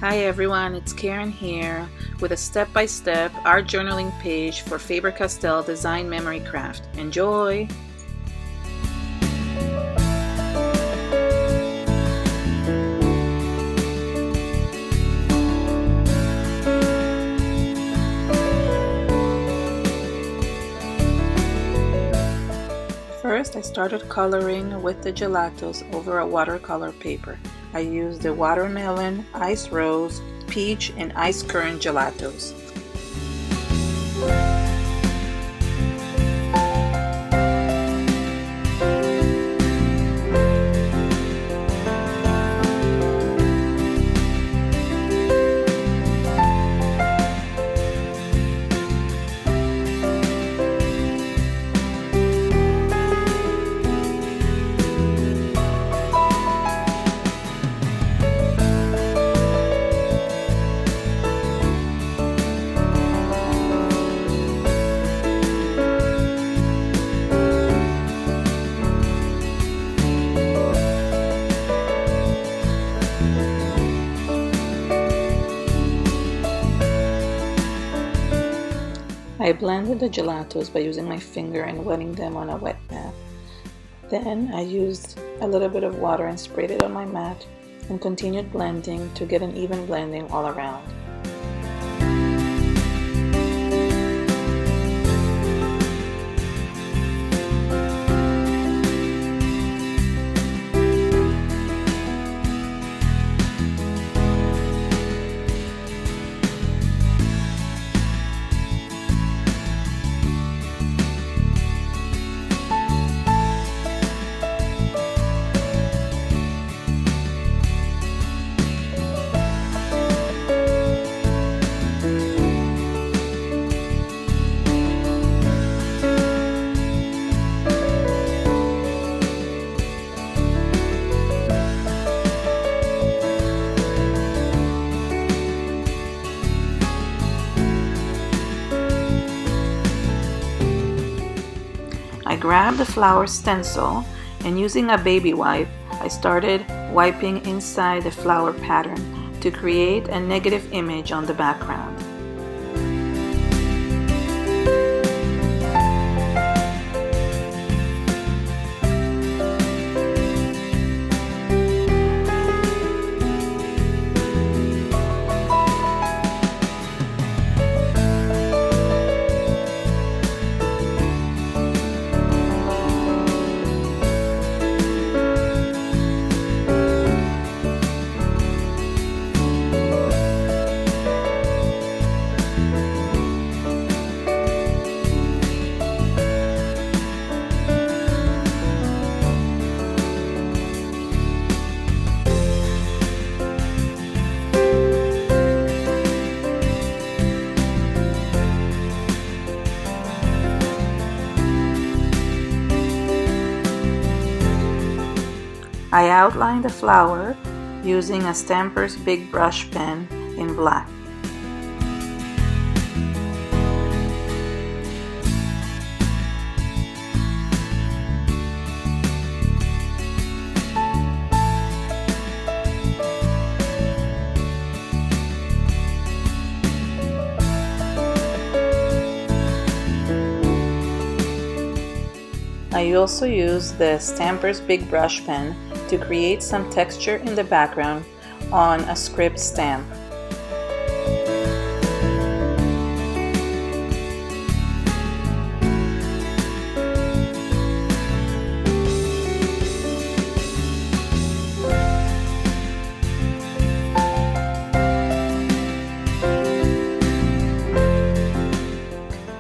Hi everyone, it's Karen here with a step-by-step art journaling page for Faber-Castell Design Memory Craft. Enjoy! First, I started coloring with the gelatos over a watercolor paper. I used the watermelon, ice rose, peach, and ice currant gelatos. I blended the gelatos by using my finger and wetting them on a wet mat. Then I used a little bit of water and sprayed it on my mat and continued blending to get an even blending all around. I grabbed the flower stencil and using a baby wipe, I started wiping inside the flower pattern to create a negative image on the background. I outlined the flower using a Stampers Big Brush pen in black. I also used the Stampers Big Brush pen to create some texture in the background on a script stamp.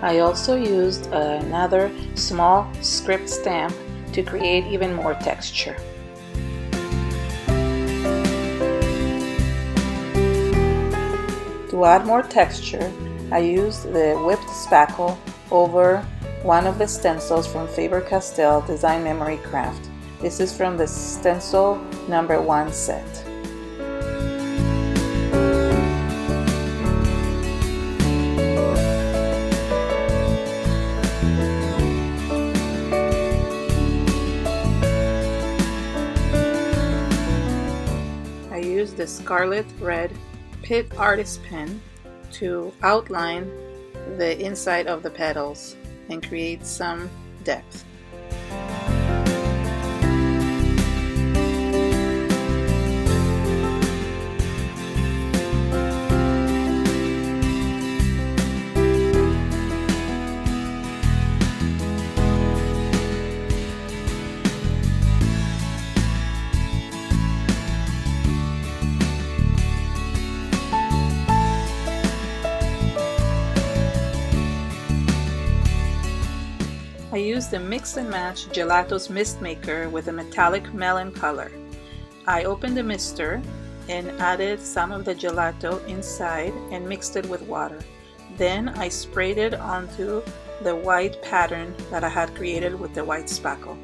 I also used another small script stamp to create even more texture. To add more texture, I used the whipped spackle over one of the stencils from Faber-Castell Design Memory Craft. This is from the stencil number 1 set. I used the scarlet red Pitt Artist Pen to outline the inside of the petals and create some depth. I used the Mix and Match Gelatos Mist Maker with a metallic melon color. I opened the mister and added some of the gelato inside and mixed it with water. Then I sprayed it onto the white pattern that I had created with the white spackle.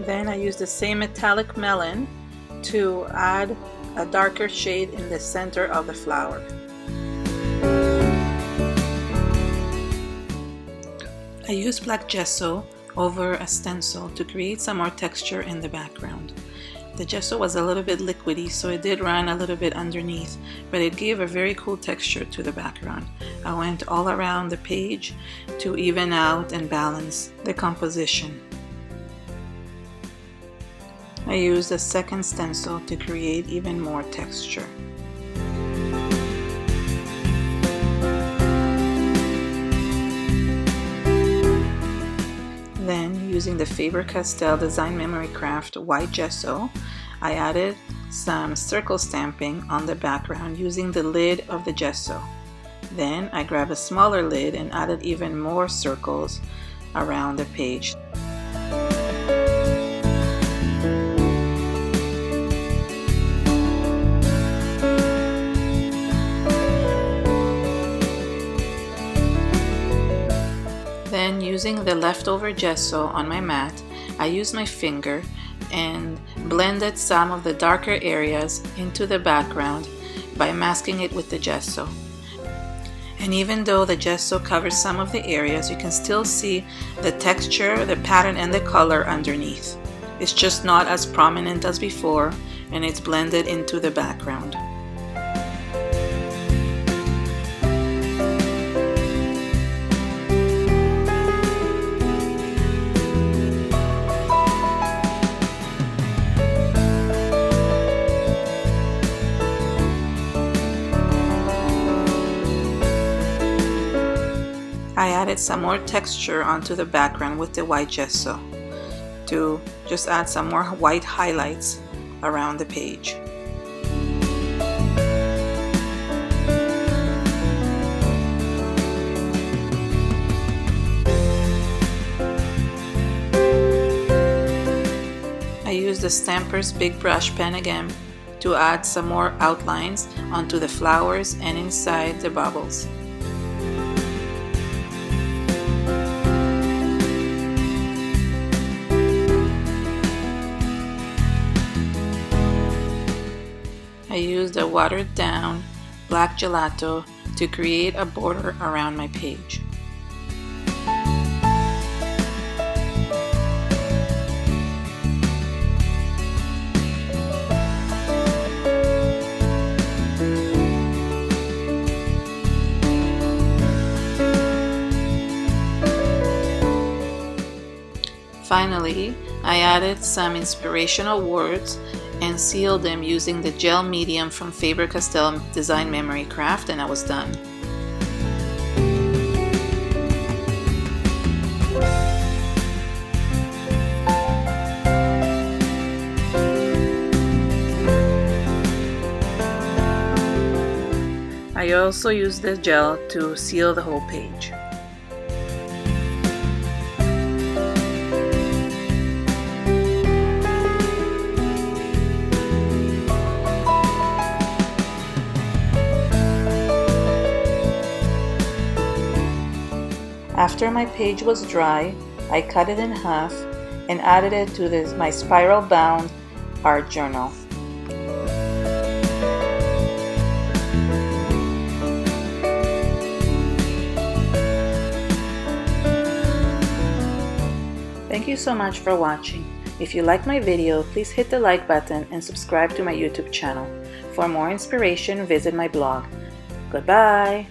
Then I used the same metallic melon to add a darker shade in the center of the flower. I used black gesso over a stencil to create some more texture in the background. The gesso was a little bit liquidy, so it did run a little bit underneath, but it gave a very cool texture to the background. I went all around the page to even out and balance the composition. I used a second stencil to create even more texture. Then, using the Faber-Castell Design Memory Craft white gesso, I added some circle stamping on the background using the lid of the gesso. Then I grabbed a smaller lid and added even more circles around the page. Then, using the leftover gesso on my mat, I used my finger and blended some of the darker areas into the background by masking it with the gesso. And even though the gesso covers some of the areas, you can still see the texture, the pattern, and the color underneath. It's just not as prominent as before, and it's blended into the background. I added some more texture onto the background with the white gesso to just add some more white highlights around the page. I used the Stampers Big Brush pen again to add some more outlines onto the flowers and inside the bubbles. I used a watered down black gelato to create a border around my page. Finally, I added some inspirational words and sealed them using the gel medium from Faber-Castell Design Memory Craft, and I was done. I also used the gel to seal the whole page. After my page was dry, I cut it in half and added it to my spiral bound art journal. Thank you so much for watching. If you like my video, please hit the like button and subscribe to my YouTube channel. For more inspiration, visit my blog. Goodbye!